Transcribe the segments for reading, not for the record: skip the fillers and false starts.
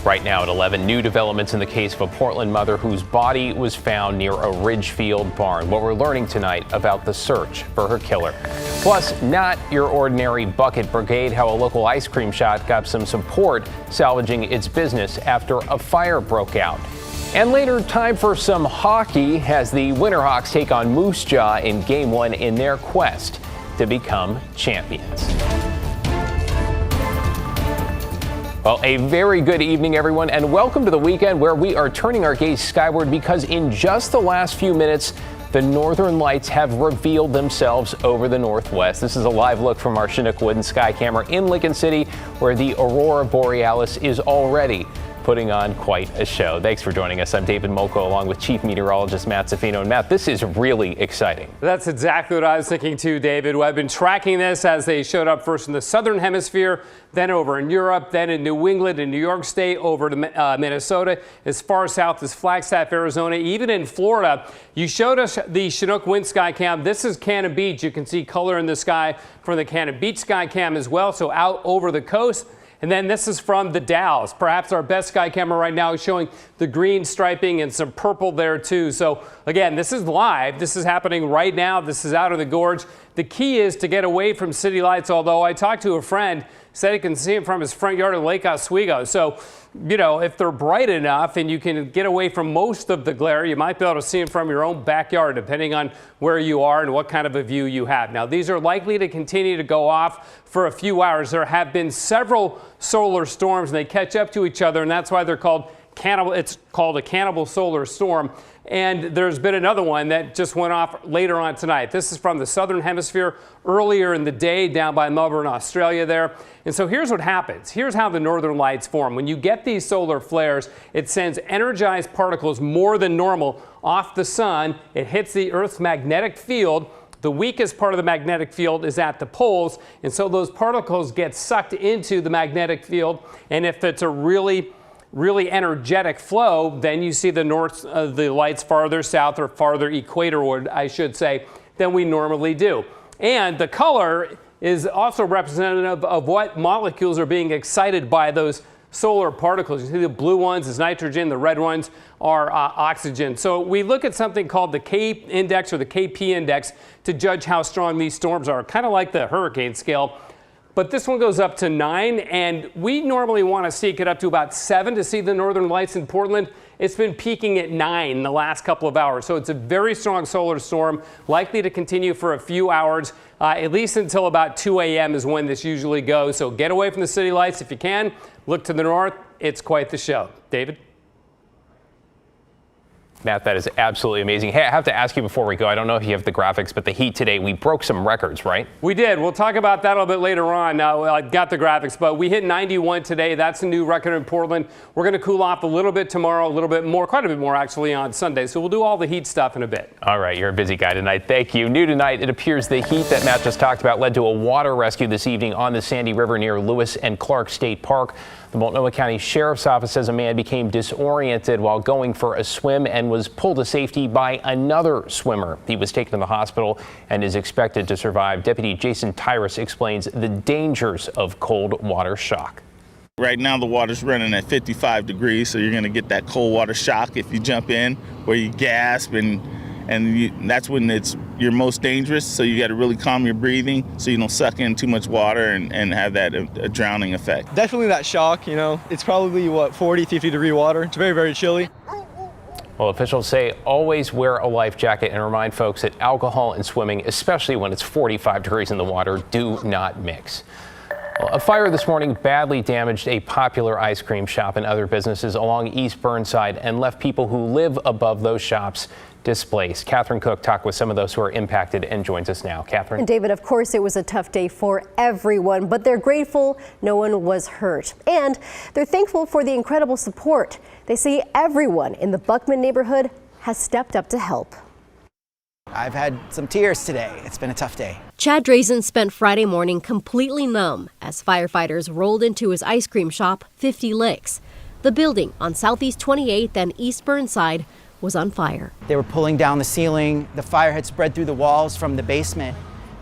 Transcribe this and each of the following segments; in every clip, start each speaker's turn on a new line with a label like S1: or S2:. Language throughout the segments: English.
S1: Right now at 11, new developments in the case of a Portland mother whose body was found near a Ridgefield barn. What we're learning tonight about the search for her killer. Plus, not your ordinary bucket brigade, how a local ice cream shop got some support salvaging its business after a fire broke out. And later, time for some hockey as the Winterhawks take on Moose Jaw in Game 1 in their quest to become champions. Well, a very good evening, everyone, and welcome to the weekend where we are turning our gaze skyward because in just the last few minutes, the northern lights have revealed themselves over the northwest. This is a live look from our Chinook Wooden Sky camera in Lincoln City, where the Aurora Borealis is already putting on quite a show. Thanks for joining us. I'm David Molko along with Chief Meteorologist Matt Zaffino. And Matt, this is really exciting.
S2: That's exactly what I was thinking too, David. Well, I've been tracking this as they showed up first in the southern hemisphere, then over in Europe, then in New England and New York State, over to Minnesota, as far south as Flagstaff, Arizona, even in Florida. You showed us the Chinook Wind Sky Cam. This is Cannon Beach. You can see color in the sky from the Cannon Beach Sky Cam as well, so out over the coast. And then this is from the Dalles, perhaps our best sky camera right now, showing the green striping and some purple there too. So again, this is live. This is happening right now. This is out of the gorge. The key is to get away from city lights, although I talked to a friend, said he can see them from his front yard in Lake Oswego. So, you know, if they're bright enough and you can get away from most of the glare, you might be able to see them from your own backyard, depending on where you are and what kind of a view you have. Now, these are likely to continue to go off for a few hours. There have been several solar storms, and they catch up to each other, and that's why they're called cannibal. It's called a cannibal solar storm. And there's been another one that just went off later on tonight. This is from the southern hemisphere earlier in the day down by Melbourne, Australia there. And so here's what happens. Here's how the northern lights form. When you get these solar flares, it sends energized particles more than normal off the sun. It hits the Earth's magnetic field. The weakest part of the magnetic field is at the poles. And so those particles get sucked into the magnetic field. And if it's a really energetic flow, then you see the lights farther south or farther equatorward, I should say, than we normally do. And the color is also representative of what molecules are being excited by those solar particles. You see the blue ones is nitrogen, the red ones are oxygen. So we look at something called the K index or the KP index to judge how strong these storms are, kind of like the hurricane scale. But this one goes up to 9, and we normally want to see it get up to about 7 to see the northern lights in Portland. It's been peaking at 9 the last couple of hours. So it's a very strong solar storm, likely to continue for a few hours, at least until about 2 a.m. is when this usually goes. So get away from the city lights if you can. Look to the north. It's quite the show. David?
S1: Matt, that is absolutely amazing. Hey, I have to ask you before we go, I don't know if you have the graphics, but the heat today, we broke some records, right?
S2: We did. We'll talk about that a little bit later on. Now, I got the graphics, but we hit 91 today. That's a new record in Portland. We're going to cool off a little bit tomorrow, a little bit more, quite a bit more actually on Sunday. So we'll do all the heat stuff in a bit.
S1: All right, you're a busy guy tonight. Thank you. New tonight, it appears the heat that Matt just talked about led to a water rescue this evening on the Sandy River near Lewis and Clark State Park. The Multnomah County Sheriff's Office says a man became disoriented while going for a swim and was pulled to safety by another swimmer. He was taken to the hospital and is expected to survive. Deputy Jason Tyrus explains the dangers of cold water shock.
S3: Right now the water's running at 55 degrees, so you're going to get that cold water shock if you jump in, where you gasp and that's when you're most dangerous. So you got to really calm your breathing so you don't suck in too much water and have that a drowning effect.
S4: Definitely that shock, you know. It's probably 40, 50 degree water. It's very, very chilly.
S1: Well, officials say always wear a life jacket and remind folks that alcohol and swimming, especially when it's 45 degrees in the water, do not mix. Well, a fire this morning badly damaged a popular ice cream shop and other businesses along East Burnside and left people who live above those shops displaced. Catherine Cook talked with some of those who are impacted and joins us now. Catherine.
S5: And David, of course, it was a tough day for everyone, but they're grateful no one was hurt. And they're thankful for the incredible support. They say everyone in the Buckman neighborhood has stepped up to help.
S6: I've had some tears today. It's been a tough day.
S7: Chad Drazen spent Friday morning completely numb as firefighters rolled into his ice cream shop, 50 Licks. The building on Southeast 28th and East Burnside was on fire.
S6: They were pulling down the ceiling. The fire had spread through the walls from the basement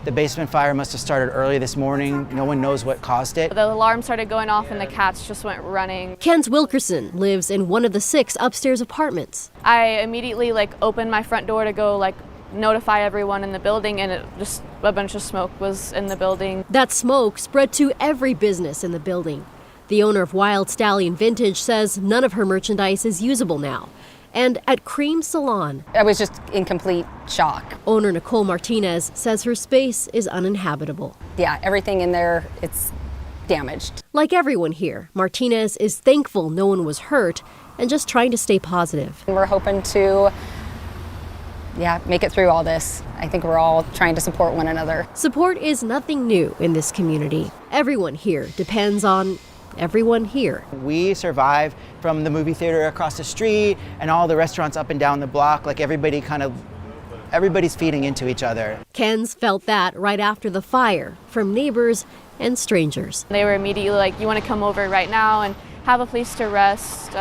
S6: The basement fire must have started early this morning. No one knows what caused it.
S8: The alarm started going off and the cats just went running.
S7: Kenz Wilkerson lives in one of the 6 upstairs apartments.
S8: I immediately opened my front door to go notify everyone in the building, and a bunch of smoke was in the building.
S7: That smoke spread to every business in the building. The owner of Wild Stallion Vintage says none of her merchandise is usable now. And at Cream Salon,
S9: I was just in complete shock.
S7: Owner Nicole Martinez says her space is uninhabitable.
S9: Yeah, everything in there, it's damaged.
S7: Like everyone here, Martinez is thankful no one was hurt and just trying to stay positive.
S9: We're hoping to make it through all this. I think we're all trying to support one another.
S7: Support is nothing new in this community. Everyone here depends on everyone here.
S6: We survive from the movie theater across the street and all the restaurants up and down the block. Everybody's feeding into each other.
S7: Kenz felt that right after the fire from neighbors and strangers.
S8: They were immediately like, you want to come over right now and have a place to rest,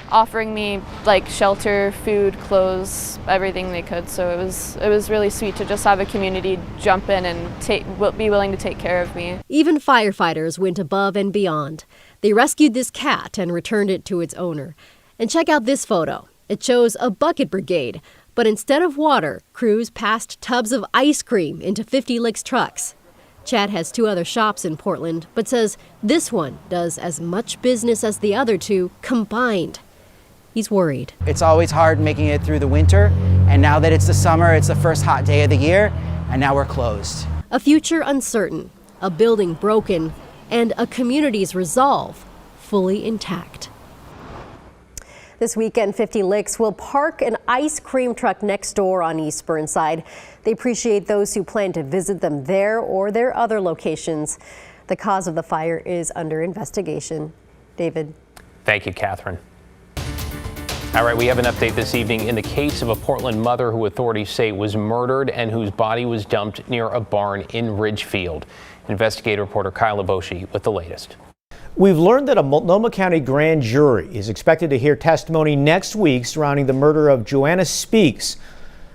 S8: offering me shelter, food, clothes, everything they could. So it was really sweet to just have a community jump in and be willing to take care of me.
S7: Even firefighters went above and beyond. They rescued this cat and returned it to its owner. And check out this photo. It shows a bucket brigade, but instead of water, crews passed tubs of ice cream into 50 Licks trucks. Chad has 2 other shops in Portland, but says this one does as much business as the other 2 combined. He's worried.
S6: It's always hard making it through the winter, and now that it's the summer, it's the first hot day of the year, and now we're closed.
S7: A future uncertain, a building broken, and a community's resolve fully intact.
S5: This weekend, 50 Licks will park an ice cream truck next door on East Burnside. They appreciate those who plan to visit them there or their other locations. The cause of the fire is under investigation. David.
S1: Thank you, Catherine. All right, we have an update this evening in the case of a Portland mother who authorities say was murdered and whose body was dumped near a barn in Ridgefield. Investigative reporter Kyle Leboshi with the latest.
S10: We've learned that a Multnomah County grand jury is expected to hear testimony next week surrounding the murder of Joanna Speaks,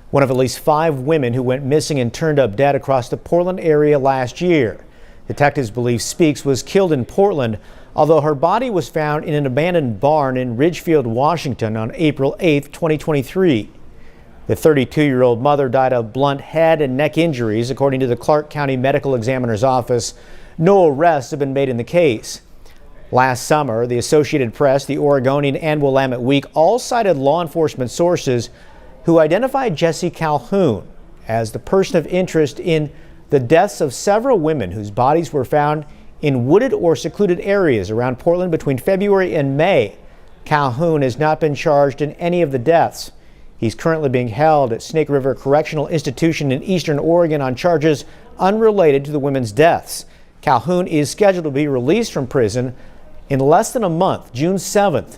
S10: one of at least 5 women who went missing and turned up dead across the Portland area last year. Detectives believe Speaks was killed in Portland, although her body was found in an abandoned barn in Ridgefield, Washington on April 8, 2023. The 32-year-old mother died of blunt head and neck injuries, according to the Clark County Medical Examiner's Office. No arrests have been made in the case. Last summer, the Associated Press, the Oregonian, and Willamette Week all cited law enforcement sources who identified Jessie Calhoun as the person of interest in the deaths of several women whose bodies were found in wooded or secluded areas around Portland between February and May. Calhoun has not been charged in any of the deaths. He's currently being held at Snake River Correctional Institution in eastern Oregon on charges unrelated to the women's deaths. Calhoun is scheduled to be released from prison in less than a month, June 7th.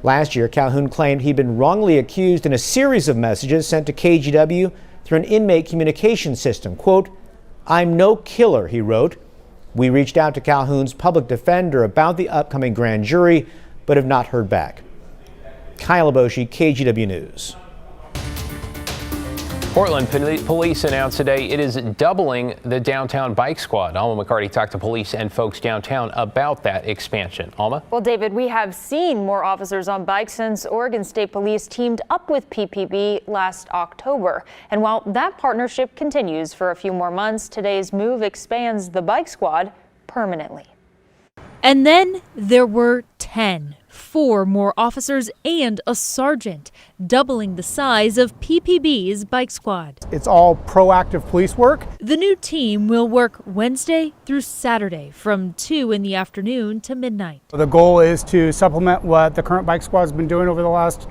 S10: Last year, Calhoun claimed he'd been wrongly accused in a series of messages sent to KGW through an inmate communication system. Quote, "I'm no killer," he wrote. We reached out to Calhoun's public defender about the upcoming grand jury, but have not heard back. Kyle Leboshi, KGW News.
S1: Portland police announced today it is doubling the downtown bike squad. Alma McCarty talked to police and folks downtown about that expansion. Alma?
S11: Well, David, we have seen more officers on bikes since Oregon State Police teamed up with PPB last October. And while that partnership continues for a few more months, today's move expands the bike squad permanently.
S12: And then there were 4 more officers and a sergeant, doubling the size of PPB's bike squad.
S13: It's all proactive police work.
S12: The new team will work Wednesday through Saturday from 2 in the afternoon to midnight.
S13: The goal is to supplement what the current bike squad has been doing over the last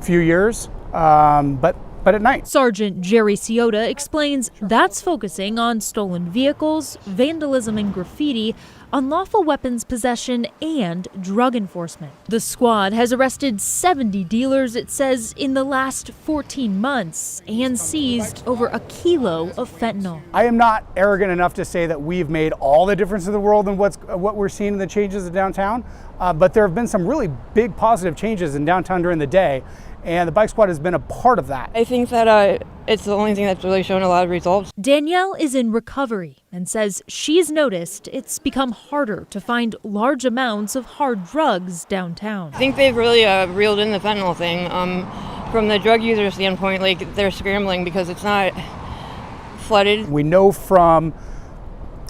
S13: few years, but at night.
S12: Sergeant Jerry Ciota explains that's focusing on stolen vehicles, vandalism and graffiti, unlawful weapons possession, and drug enforcement. The squad has arrested 70 dealers, it says, in the last 14 months and seized over 1 kilo of fentanyl.
S13: I am not arrogant enough to say that we've made all the difference in the world in what we're seeing in the changes in downtown. but there have been some really big positive changes in downtown during the day, and the bike squad has been a part of that.
S14: I think that it's the only thing that's really shown a lot of results.
S12: Danielle is in recovery and says she's noticed it's become harder to find large amounts of hard drugs downtown.
S14: I think they've really reeled in the fentanyl thing. From the drug user standpoint, like they're scrambling because it's not flooded.
S13: We know from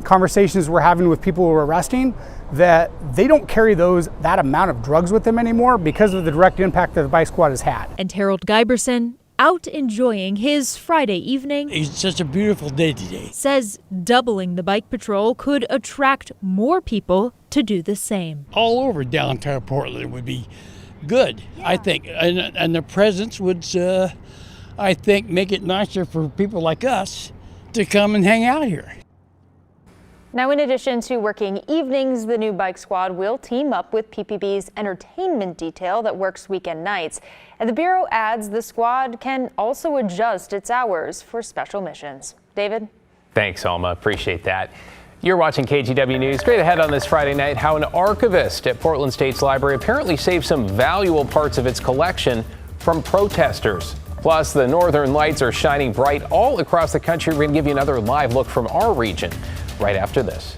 S13: conversations we're having with people we're arresting that they don't carry that amount of drugs with them anymore because of the direct impact that the bike squad has had.
S12: And Harold Giberson, out enjoying his Friday evening,
S15: it's such a beautiful day today,
S12: says doubling the bike patrol could attract more people to do the same.
S15: All over downtown Portland would be good, I think, and the presence would, I think, make it nicer for people like us to come and hang out here.
S11: Now, in addition to working evenings, the new bike squad will team up with PPB's entertainment detail that works weekend nights. And the Bureau adds the squad can also adjust its hours for special missions. David?
S1: Thanks, Alma. Appreciate that. You're watching KGW News. Straight ahead on this Friday night, how an archivist at Portland State's Library apparently saved some valuable parts of its collection from protesters. Plus, the northern lights are shining bright all across the country. We're going to give you another live look from our region right after this.